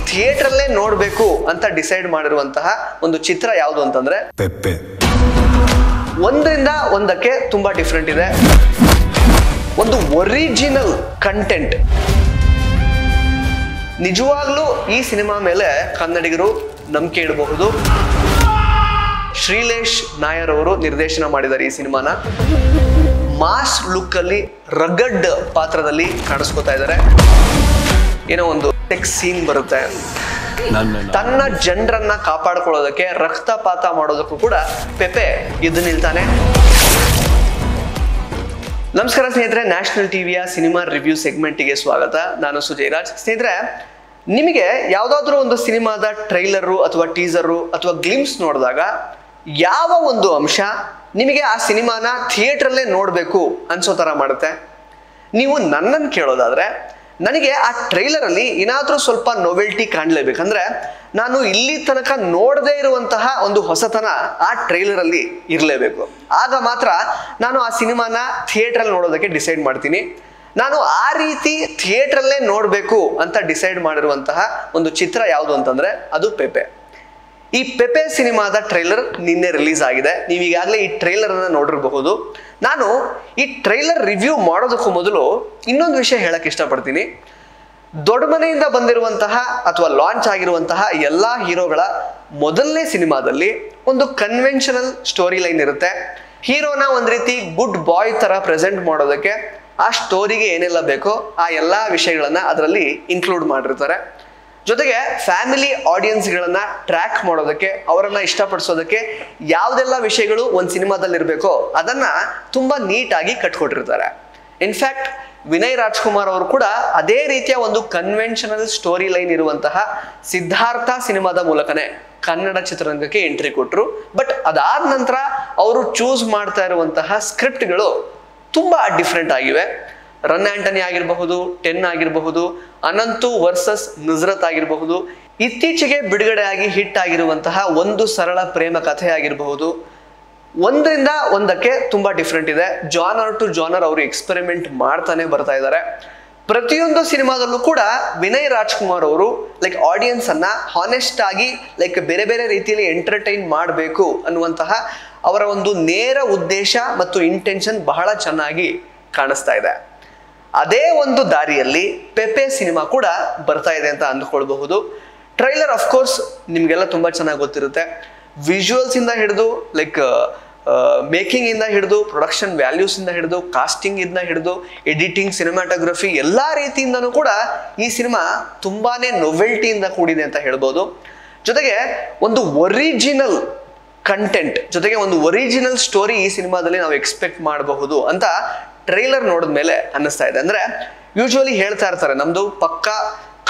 Theatre ಅಲ್ಲೇ ನೋಡಬೇಕು ಅಂತ ಡಿಸೈಡ್ ಮಾಡಿರುವಂತಹ ಒಂದು ಚಿತ್ರ ಯಾವುದು ಅಂತಂದ್ರೆ ಪೆಪ್ಪೆ. ಒಂದರಿಂದ ಒಂದಕ್ಕೆ ತುಂಬಾ ಡಿಫ್ರೆಂಟ್ ಇದೆ. ಒಂದು ಒರಿಜಿನಲ್ ಕಂಟೆಂಟ್. ನಿಜವಾಗ್ಲೂ ಈ ಸಿನಿಮಾ ಮೇಲೆ ಕನ್ನಡಿಗರು ನಂಬಿಕೆ ಇಡಬಹುದು. ಶ್ರೀಲೇಶ್ ನಾಯರ್ ಅವರು ನಿರ್ದೇಶನ ಮಾಡಿದ್ದಾರೆ ಈ ಸಿನಿಮಾನ. ಮಾಸ್ ಲುಕ್ ಅಲ್ಲಿ ರಗಡ್ ಪಾತ್ರದಲ್ಲಿ ಕಾಣಿಸ್ಕೊತಾ ಇದ್ದಾರೆ. ಏನೋ ಒಂದು ಸೆಕ್ಸ್ ಸೀನ್ ಬರುತ್ತೆ. ತನ್ನ ಜನರನ್ನ ಕಾಪಾಡ್ಕೊಳ್ಳೋದಕ್ಕೆ ರಕ್ತಪಾತ ಮಾಡೋದಕ್ಕೂ ಕೂಡ ಪೆಪೆ ಎದ್ದು ನಿಲ್ತಾನೆ. ನಮಸ್ಕಾರ ಸ್ನೇಹಿತರೆ, ನ್ಯಾಷನಲ್ ಟಿವಿಯ ಸಿನಿಮಾ ರಿವ್ಯೂ ಸೆಗ್ಮೆಂಟ್ಗೆ ಸ್ವಾಗತ. ನಾನು ಸುಜಯ್ ರಾಜ್. ಸ್ನೇಹಿತರೆ, ನಿಮಗೆ ಯಾವುದಾದ್ರೂ ಒಂದು ಸಿನಿಮಾದ ಟ್ರೈಲರು ಅಥವಾ ಟೀಸರು ಅಥವಾ ಗ್ಲಿಮ್ಸ್ ನೋಡಿದಾಗ ಯಾವ ಒಂದು ಅಂಶ ನಿಮಗೆ ಆ ಸಿನಿಮಾನ ಥಿಯೇಟ್ರಲ್ಲೇ ನೋಡಬೇಕು ಅನ್ಸೋ ಥರ ಮಾಡುತ್ತೆ? ನೀವು ನನ್ನನ್ನು ಕೇಳೋದಾದ್ರೆ, ನನಗೆ ಆ ಟ್ರೈಲರಲ್ಲಿ ಏನಾದರೂ ಸ್ವಲ್ಪ ನೋವೆಲ್ಟಿ ಕಾಣಲೇಬೇಕಂದ್ರೆ ನಾನು ಇಲ್ಲಿ ತನಕ ನೋಡದೇ ಇರುವಂತಹ ಒಂದು ಹೊಸತನ ಆ ಟ್ರೈಲರಲ್ಲಿ ಇರಲೇಬೇಕು. ಆಗ ಮಾತ್ರ ನಾನು ಆ ಸಿನಿಮಾನ ಥಿಯೇಟ್ರಲ್ಲಿ ನೋಡೋದಕ್ಕೆ ಡಿಸೈಡ್ ಮಾಡ್ತೀನಿ. ನಾನು ಆ ರೀತಿ ಥಿಯೇಟ್ರಲ್ಲೇ ನೋಡಬೇಕು ಅಂತ ಡಿಸೈಡ್ ಮಾಡಿರುವಂತಹ ಒಂದು ಚಿತ್ರ ಯಾವುದು ಅಂತಂದ್ರೆ ಅದು ಪೆಪೆ. ಈ ಪೆಪೆ ಸಿನಿಮಾದ ಟ್ರೈಲರ್ ನಿನ್ನೆ ರಿಲೀಸ್ ಆಗಿದೆ. ನೀವು ಈಗಾಗಲೇ ಈ ಟ್ರೈಲರ್ ಅನ್ನ ನೋಡಿರಬಹುದು. ನಾನು ಈ ಟ್ರೈಲರ್ ರಿವ್ಯೂ ಮಾಡೋದಕ್ಕೂ ಮೊದಲು ಇನ್ನೊಂದು ವಿಷಯ ಹೇಳಕ್ ಇಷ್ಟಪಡ್ತೀನಿ. ದೊಡ್ಡ ಮನೆಯಿಂದ ಬಂದಿರುವಂತಹ ಅಥವಾ ಲಾಂಚ್ ಆಗಿರುವಂತಹ ಎಲ್ಲಾ ಹೀರೋಗಳ ಮೊದಲನೇ ಸಿನಿಮಾದಲ್ಲಿ ಒಂದು ಕನ್ವೆನ್ಷನಲ್ ಸ್ಟೋರಿ ಲೈನ್ ಇರುತ್ತೆ. ಹೀರೋನ ಒಂದ್ ರೀತಿ ಗುಡ್ ಬಾಯ್ ತರ ಪ್ರೆಸೆಂಟ್ ಮಾಡೋದಕ್ಕೆ ಆ ಸ್ಟೋರಿಗೆ ಏನೆಲ್ಲ ಬೇಕೋ ಆ ಎಲ್ಲಾ ವಿಷಯಗಳನ್ನ ಅದರಲ್ಲಿ ಇನ್ಕ್ಲೂಡ್ ಮಾಡಿರ್ತಾರೆ. ಜೊತೆಗೆ ಫ್ಯಾಮಿಲಿ ಆಡಿಯನ್ಸ್ಗಳನ್ನ ಟ್ರ್ಯಾಕ್ ಮಾಡೋದಕ್ಕೆ, ಅವರನ್ನ ಇಷ್ಟಪಡಿಸೋದಕ್ಕೆ ಯಾವುದೆಲ್ಲ ವಿಷಯಗಳು ಒಂದು ಸಿನಿಮಾದಲ್ಲಿ ಇರಬೇಕೋ ಅದನ್ನ ತುಂಬಾ ನೀಟಾಗಿ ಕಟ್ಕೊಟ್ಟಿರ್ತಾರೆ. ಇನ್ಫ್ಯಾಕ್ಟ್ ವಿನಯ್ ರಾಜ್ಕುಮಾರ್ ಅವರು ಕೂಡ ಅದೇ ರೀತಿಯ ಒಂದು ಕನ್ವೆನ್ಷನಲ್ ಸ್ಟೋರಿ ಲೈನ್ ಇರುವಂತಹ ಸಿದ್ಧಾರ್ಥ ಸಿನಿಮಾದ ಮೂಲಕನೇ ಕನ್ನಡ ಚಿತ್ರರಂಗಕ್ಕೆ ಎಂಟ್ರಿ ಕೊಟ್ಟರು. ಬಟ್ ಅದಾದ ನಂತರ ಅವರು ಚೂಸ್ ಮಾಡ್ತಾ ಇರುವಂತಹ ಸ್ಕ್ರಿಪ್ಟ್ಗಳು ತುಂಬಾ ಡಿಫ್ರೆಂಟ್ ಆಗಿವೆ. ರನ್ ಆಂಟನಿ ಆಗಿರಬಹುದು, 10 ಆಗಿರಬಹುದು, ಅನಂತು ವರ್ಸಸ್ ನುಜ್ರತ್ ಆಗಿರಬಹುದು, ಇತ್ತೀಚೆಗೆ ಬಿಡುಗಡೆಯಾಗಿ ಹಿಟ್ ಆಗಿರುವಂತಹ ಒಂದು ಸರಳ ಪ್ರೇಮ ಕಥೆ ಆಗಿರಬಹುದು. ಒಂದರಿಂದ ಒಂದಕ್ಕೆ ತುಂಬಾ ಡಿಫ್ರೆಂಟ್ ಇದೆ. ಜಾನರ್ ಟು ಜಾನರ್ ಅವರು ಎಕ್ಸ್ಪೆರಿಮೆಂಟ್ ಮಾಡ್ತಾನೆ ಬರ್ತಾ ಇದ್ದಾರೆ. ಪ್ರತಿಯೊಂದು ಸಿನಿಮಾದಲ್ಲೂ ಕೂಡ ವಿನಯ್ ರಾಜ್ಕುಮಾರ್ ಅವರು ಆಡಿಯನ್ಸ್ ಅನ್ನ ಹಾನೆಸ್ಟ್ ಆಗಿ ಬೇರೆ ಬೇರೆ ರೀತಿಯಲ್ಲಿ ಎಂಟರ್ಟೈನ್ ಮಾಡಬೇಕು ಅನ್ನುವಂತಹ ಅವರ ಒಂದು ನೇರ ಉದ್ದೇಶ ಮತ್ತು ಇಂಟೆನ್ಷನ್ ಬಹಳ ಚೆನ್ನಾಗಿ ಕಾಣಿಸ್ತಾ ಇದೆ. ಅದೇ ಒಂದು ದಾರಿಯಲ್ಲಿ ಪೆಪೆ ಸಿನಿಮಾ ಕೂಡ ಬರ್ತಾ ಇದೆ ಅಂತ ಅಂದ್ಕೊಳ್ಬಹುದು. ಟ್ರೈಲರ್ ಅಫ್ಕೋರ್ಸ್ ನಿಮ್ಗೆಲ್ಲ ತುಂಬಾ ಚೆನ್ನಾಗಿ ಗೊತ್ತಿರುತ್ತೆ. ವಿಜುವಲ್ಸ್ ಇಂದ ಹಿಡಿದು ಮೇಕಿಂಗ್ ಇಂದ ಹಿಡಿದು ಪ್ರೊಡಕ್ಷನ್ ವ್ಯಾಲ್ಯೂಸ್ ಇಂದ ಹಿಡಿದು ಕಾಸ್ಟಿಂಗ್ ಇಂದ ಹಿಡಿದು ಎಡಿಟಿಂಗ್, ಸಿನಿಮಾಟೋಗ್ರಫಿ ಎಲ್ಲಾ ರೀತಿಯಿಂದನೂ ಕೂಡ ಈ ಸಿನಿಮಾ ತುಂಬಾನೇ ನೊವೆಲ್ಟಿಯಿಂದ ಕೂಡಿದೆ ಅಂತ ಹೇಳ್ಬೋದು. ಜೊತೆಗೆ ಒಂದು ಒರಿಜಿನಲ್ ಕಂಟೆಂಟ್ ಜೊತೆಗೆ ಒಂದು ಒರಿಜಿನಲ್ ಸ್ಟೋರಿ ಈ ಸಿನಿಮಾದಲ್ಲಿ ನಾವು ಎಕ್ಸ್ಪೆಕ್ಟ್ ಮಾಡಬಹುದು ಅಂತ ಟ್ರೈಲರ್ ನೋಡಿದ್ಮೇಲೆ ಅನ್ನಿಸ್ತಾ ಇದೆ. ಅಂದ್ರೆ ಯೂಶುವಲಿ ಹೇಳ್ತಾ ಇರ್ತಾರೆ, ನಮ್ದು ಪಕ್ಕಾ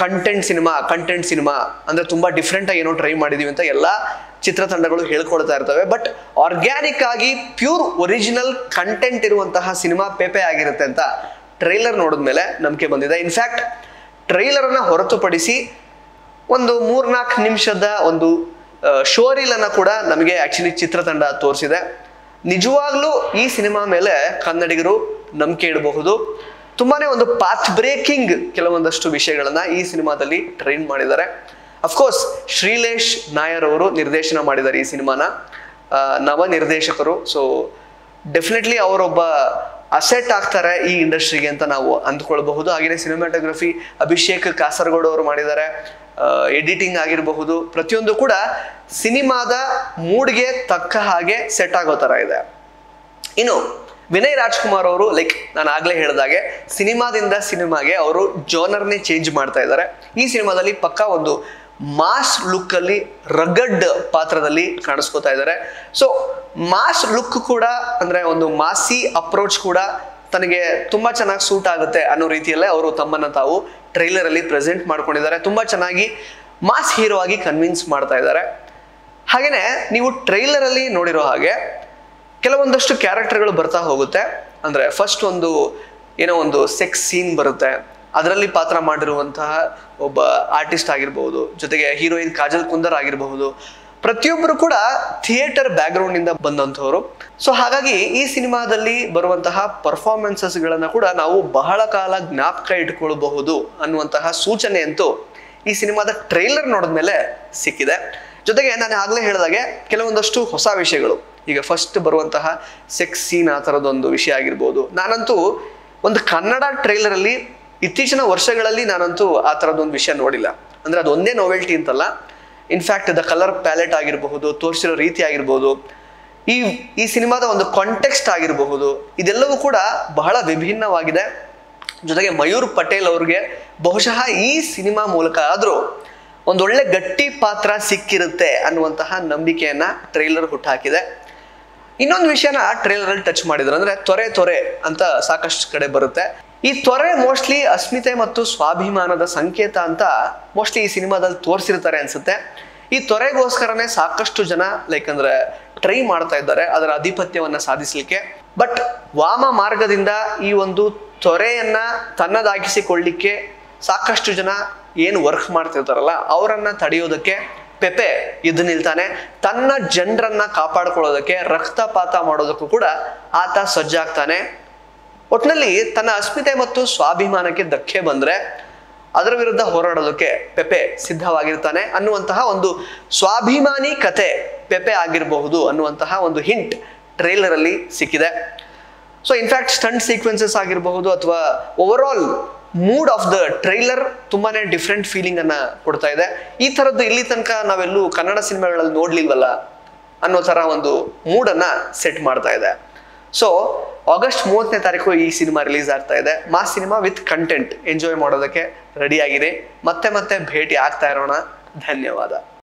ಕಂಟೆಂಟ್ ಸಿನಿಮಾ ಅಂದ್ರೆ ತುಂಬಾ ಡಿಫ್ರೆಂಟ್ ಆಗಿ ಏನೋ ಟ್ರೈ ಮಾಡಿದೀವಿ ಅಂತ ಎಲ್ಲಾ ಚಿತ್ರತಂಡಗಳು ಹೇಳ್ಕೊಳ್ತಾ ಇರ್ತವೆ. ಬಟ್ ಆರ್ಗ್ಯಾನಿಕ್ ಆಗಿ ಪ್ಯೂರ್ ಒರಿಜಿನಲ್ ಕಂಟೆಂಟ್ ಇರುವಂತಹ ಸಿನಿಮಾ ಪೆಪೆ ಆಗಿರುತ್ತೆ ಅಂತ ಟ್ರೈಲರ್ ನೋಡಿದ್ಮೇಲೆ ನಂಬಿಕೆ ಬಂದಿದೆ. ಇನ್ಫ್ಯಾಕ್ಟ್ ಟ್ರೈಲರ್ ಅನ್ನ ಹೊರತುಪಡಿಸಿ ಒಂದು 3-4 ನಿಮಿಷದ ಒಂದು ಶೋರೀಲ್ ಅನ್ನ ಕೂಡ ನಮಗೆ ಆಕ್ಚುಲಿ ಚಿತ್ರತಂಡ ತೋರಿಸಿದೆ. ನಿಜವಾಗ್ಲೂ ಈ ಸಿನಿಮಾ ಮೇಲೆ ಕನ್ನಡಿಗರು ನಂಬಿಕೆ ಇಡಬಹುದು. ತುಂಬಾನೇ ಒಂದು ಪಾತ್ ಬ್ರೇಕಿಂಗ್ ಕೆಲವೊಂದಷ್ಟು ವಿಷಯಗಳನ್ನ ಈ ಸಿನಿಮಾದಲ್ಲಿ ಟ್ರೈನ್ ಮಾಡಿದ್ದಾರೆ. ಅಫ್ಕೋರ್ಸ್ ಶ್ರೀಲೇಶ್ ನಾಯರ್ ಅವರು ನಿರ್ದೇಶನ ಮಾಡಿದ್ದಾರೆ ಈ ಸಿನಿಮಾನ. ನವ ನಿರ್ದೇಶಕರು. ಸೊ ಡೆಫಿನೆಟ್ಲಿ ಅವರೊಬ್ಬ ಅಸೆಟ್ ಆಗ್ತಾರೆ ಈ ಇಂಡಸ್ಟ್ರಿಗೆ ಅಂತ ನಾವು ಅಂದ್ಕೊಳ್ಬಹುದು. ಹಾಗೆಯೇ ಸಿನಿಮಾಟೋಗ್ರಫಿ ಅಭಿಷೇಕ್ ಕಾಸರಗೋಡು ಅವರು ಮಾಡಿದ್ದಾರೆ. ಎಡಿಟಿಂಗ್ ಆಗಿರಬಹುದು, ಪ್ರತಿಯೊಂದು ಕೂಡ ಸಿನಿಮಾದ ಮೂಡ್ಗೆ ತಕ್ಕ ಹಾಗೆ ಸೆಟ್ ಆಗೋ ತರ ಇದೆ. ಇನ್ನು ವಿನಯ್ ರಾಜ್ಕುಮಾರ್ ಅವರು ನಾನು ಆಗ್ಲೇ ಹೇಳಿದಾಗೆ ಸಿನಿಮಾದಿಂದ ಸಿನಿಮಾಗೆ ಅವರು ಜೋನರ್ನೇ ಚೇಂಜ್ ಮಾಡ್ತಾ ಇದ್ದಾರೆ. ಈ ಸಿನಿಮಾದಲ್ಲಿ ಪಕ್ಕಾ ಒಂದು ಮಾಸ್ ಲುಕ್ ಅಲ್ಲಿ ರಗಡ್ ಪಾತ್ರದಲ್ಲಿ ಕಾಣಿಸ್ಕೊತಾ ಇದ್ದಾರೆ. ಸೊ ಮಾಸ್ ಲುಕ್ ಕೂಡ ಅಂದ್ರೆ ಒಂದು ಮಾಸಿ ಅಪ್ರೋಚ್ ಕೂಡ ತನಗೆ ತುಂಬಾ ಚೆನ್ನಾಗಿ ಸೂಟ್ ಆಗುತ್ತೆ ಅನ್ನೋ ರೀತಿಯಲ್ಲೇ ಅವರು ತಮ್ಮನ್ನ ತಾವು ಟ್ರೈಲರ್ ಅಲ್ಲಿ ಪ್ರೆಸೆಂಟ್ ಮಾಡ್ಕೊಂಡಿದ್ದಾರೆ. ತುಂಬಾ ಚೆನ್ನಾಗಿ ಮಾಸ್ ಹೀರೋ ಆಗಿ ಕನ್ವಿನ್ಸ್ ಮಾಡ್ತಾ ಇದ್ದಾರೆ. ಹಾಗೇನೆ ನೀವು ಟ್ರೈಲರ್ ಅಲ್ಲಿ ನೋಡಿರೋ ಹಾಗೆ ಕೆಲವೊಂದಷ್ಟು ಕ್ಯಾರೆಕ್ಟರ್ಗಳು ಬರ್ತಾ ಹೋಗುತ್ತೆ. ಅಂದ್ರೆ ಫಸ್ಟ್ ಏನೋ ಒಂದು ಸೆಕ್ಸ್ ಸೀನ್ ಬರುತ್ತೆ. ಅದರಲ್ಲಿ ಪಾತ್ರ ಮಾಡಿರುವಂತಹ ಒಬ್ಬ ಆರ್ಟಿಸ್ಟ್ ಆಗಿರಬಹುದು, ಜೊತೆಗೆ ಹೀರೋಯಿನ್ ಕಾಜಲ್ ಕುಂದರ್ ಆಗಿರಬಹುದು. ಪ್ರತಿಯೊಬ್ಬರು ಕೂಡ ಥಿಯೇಟರ್ ಬ್ಯಾಕ್ಗ್ರೌಂಡ್ ಇಂದ ಬಂದಂತವರು. ಸೊ ಹಾಗಾಗಿ ಈ ಸಿನಿಮಾದಲ್ಲಿ ಬರುವಂತಹ ಪರ್ಫಾರ್ಮೆನ್ಸಸ್ ಗಳನ್ನ ಕೂಡ ನಾವು ಬಹಳ ಕಾಲ ಜ್ಞಾಪಕ ಇಟ್ಕೊಳ್ಬಹುದು ಅನ್ನುವಂತಹ ಸೂಚನೆ ಅಂತೂ ಈ ಸಿನಿಮಾದ ಟ್ರೈಲರ್ ನೋಡಿದ್ಮೇಲೆ ಸಿಕ್ಕಿದೆ. ಜೊತೆಗೆ ನಾನು ಆಗಲೇ ಹೇಳಿದಾಗೆ ಕೆಲವೊಂದಷ್ಟು ಹೊಸ ವಿಷಯಗಳು, ಈಗ ಫಸ್ಟ್ ಬರುವಂತಹ ಸೆಕ್ಸ್ ಸೀನ್ ಆ ಥರದೊಂದು ವಿಷಯ ಆಗಿರ್ಬೋದು. ನಾನಂತೂ ಒಂದು ಕನ್ನಡ ಟ್ರೈಲರಲ್ಲಿ ಇತ್ತೀಚಿನ ವರ್ಷಗಳಲ್ಲಿ ನಾನಂತೂ ಆ ಥರದೊಂದು ವಿಷಯ ನೋಡಿಲ್ಲ. ಅಂದರೆ ಅದು ಒಂದೇ ನೋವೆಲ್ಟಿ ಅಂತಲ್ಲ, ಇನ್ಫ್ಯಾಕ್ಟ್ ದ ಕಲರ್ ಪ್ಯಾಲೆಟ್ ಆಗಿರಬಹುದು, ತೋರಿಸಿರೋ ರೀತಿ ಆಗಿರ್ಬೋದು, ಈ ಸಿನಿಮಾದ ಒಂದು ಕಾಂಟೆಕ್ಸ್ಟ್ ಆಗಿರಬಹುದು, ಇದೆಲ್ಲವೂ ಕೂಡ ಬಹಳ ವಿಭಿನ್ನವಾಗಿದೆ. ಜೊತೆಗೆ ಮಯೂರ್ ಪಟೇಲ್ ಅವ್ರಿಗೆ ಬಹುಶಃ ಈ ಸಿನಿಮಾ ಮೂಲಕ ಆದರೂ ಒಂದೊಳ್ಳೆ ಗಟ್ಟಿ ಪಾತ್ರ ಸಿಕ್ಕಿರುತ್ತೆ ಅನ್ನುವಂತಹ ನಂಬಿಕೆಯನ್ನ ಟ್ರೈಲರ್ ಹುಟ್ಟಾಕಿದೆ. ಇನ್ನೊಂದು ವಿಷಯನ ಟ್ರೈಲರಲ್ಲಿ ಟಚ್ ಮಾಡಿದ್ರು, ಅಂದ್ರೆ ತೊರೆ ಅಂತ ಸಾಕಷ್ಟು ಕಡೆ ಬರುತ್ತೆ. ಈ ತೊರೆ ಮೋಸ್ಟ್ಲಿ ಅಸ್ಮಿತೆ ಮತ್ತು ಸ್ವಾಭಿಮಾನದ ಸಂಕೇತ ಅಂತ ಮೋಸ್ಟ್ಲಿ ಈ ಸಿನಿಮಾದಲ್ಲಿ ತೋರಿಸಿರ್ತಾರೆ ಅನ್ಸುತ್ತೆ. ಈ ತೊರೆಗೋಸ್ಕರನೇ ಸಾಕಷ್ಟು ಜನ ಅಂದ್ರೆ ಟ್ರೈ ಮಾಡ್ತಾ ಇದ್ದಾರೆ ಅದರ ಆಧಿಪತ್ಯವನ್ನ ಸಾಧಿಸಲಿಕ್ಕೆ. ಬಟ್ ವಾಮ ಮಾರ್ಗದಿಂದ ಈ ಒಂದು ತೊರೆಯನ್ನ ತನ್ನದಾಗಿಸಿಕೊಳ್ಳಿಕ್ಕೆ ಸಾಕಷ್ಟು ಜನ ಏನು ವರ್ಕ್ ಮಾಡ್ತಿರ್ತಾರಲ್ಲ ಅವರನ್ನ ತಡೆಯೋದಕ್ಕೆ ಪೆಪೆ ಎದ್ದು ನಿಲ್ತಾನೆ. ತನ್ನ ಜನರನ್ನ ಕಾಪಾಡ್ಕೊಳ್ಳೋದಕ್ಕೆ, ರಕ್ತಪಾತ ಮಾಡೋದಕ್ಕೂ ಕೂಡ ಆತ ಸಜ್ಜಾಗ್ತಾನೆ. ಒಟ್ಟಿನಲ್ಲಿ ತನ್ನ ಅಸ್ಮಿತೆ ಮತ್ತು ಸ್ವಾಭಿಮಾನಕ್ಕೆ ಧಕ್ಕೆ ಬಂದ್ರೆ ಅದರ ವಿರುದ್ಧ ಹೋರಾಡೋದಕ್ಕೆ ಪೆಪೆ ಸಿದ್ಧವಾಗಿರ್ತಾನೆ ಅನ್ನುವಂತಹ ಒಂದು ಸ್ವಾಭಿಮಾನಿ ಕತೆ ಪೆಪೆ ಆಗಿರಬಹುದು ಅನ್ನುವಂತಹ ಒಂದು ಹಿಂಟ್ ಟ್ರೈಲರ್ ಅಲ್ಲಿ ಸಿಕ್ಕಿದೆ. ಸೊ ಇನ್ಫ್ಯಾಕ್ಟ್ ಸ್ಟಂಟ್ ಸೀಕ್ವೆನ್ಸಸ್ ಆಗಿರಬಹುದು ಅಥವಾ over all mood of the trailer ತುಂಬಾನೇ ಡಿಫ್ರೆಂಟ್ ಫೀಲಿಂಗ್ ಅನ್ನ ಕೊಡ್ತಾ ಇದೆ. ಈ ತರದ್ದು ಇಲ್ಲಿ ತನಕ ನಾವೆಲ್ಲೂ ಕನ್ನಡ ಸಿನಿಮಾಗಳಲ್ಲಿ ನೋಡ್ಲಿಲ್ವಲ್ಲ ಅನ್ನೋ ತರ ಒಂದು ಮೂಡ್ ಅನ್ನ ಸೆಟ್ ಮಾಡ್ತಾ ಇದೆ. ಸೊ ಆಗಸ್ಟ್ 30ನೇ ತಾರೀಕು ಈ ಸಿನಿಮಾ ರಿಲೀಸ್ ಆಗ್ತಾ ಇದೆ. Mass cinema with content enjoy ಮಾಡೋದಕ್ಕೆ ರೆಡಿ ಆಗಿರಿ. ಮತ್ತೆ ಭೇಟಿ ಆಗ್ತಾ ಇರೋಣ. ಧನ್ಯವಾದ.